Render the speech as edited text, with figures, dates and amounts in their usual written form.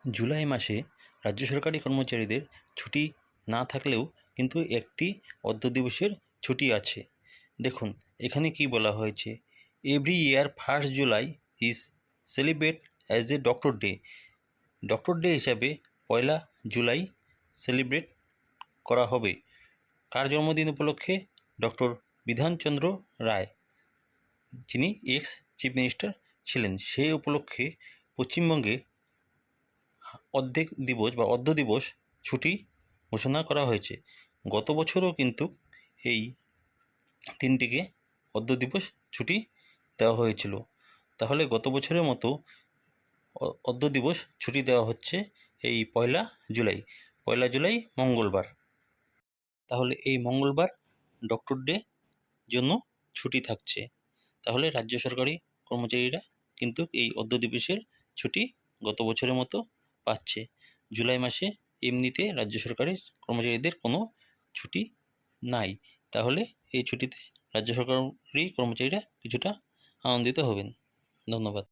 জুলাই মাসে রাজ্য সরকারি কর্মচারীদের ছুটি না থাকলেও কিন্তু একটি অর্ধ দিবসের ছুটি আছে। দেখুন এখানে কি বলা হয়েছে, every year 1st July is celebrate as a doctor day. Doctor day হিসাবে 1লা জুলাই সেলিব্রেট করা হবে। কার জন্মদিন উপলক্ষে? ডক্টর বিধানচন্দ্র রায়, যিনি এক্স চিফ মিনিস্টার ছিলেন। সেই উপলক্ষে পশ্চিমবঙ্গে অর্ধেক দিবস বা অর্ধ দিবস ছুটি ঘোষণা করা হয়েছে। গত বছরও কিন্তু এই দিনটিকে অর্ধ দিবস ছুটি দেওয়া হয়েছিল। তাহলে গত বছরের মতো অর্ধ দিবস ছুটি দেওয়া হচ্ছে এই 1লা জুলাই, 1লা জুলাই মঙ্গলবার। তাহলে এই মঙ্গলবার ডক্টর ডে জন্য ছুটি থাকছে। তাহলে রাজ্য সরকারি কর্মচারীরা কিন্তু এই অর্ধ দিবসের ছুটি গত বছরের মতো পাচ্ছে। জুলাই মাসে এমনিতে রাজ্য সরকারি কর্মচারীদের কোনো ছুটি নাই। তাহলে এই ছুটিতে রাজ্য সরকারি কর্মচারীরা কিছুটা আনন্দিত হবেন। ধন্যবাদ।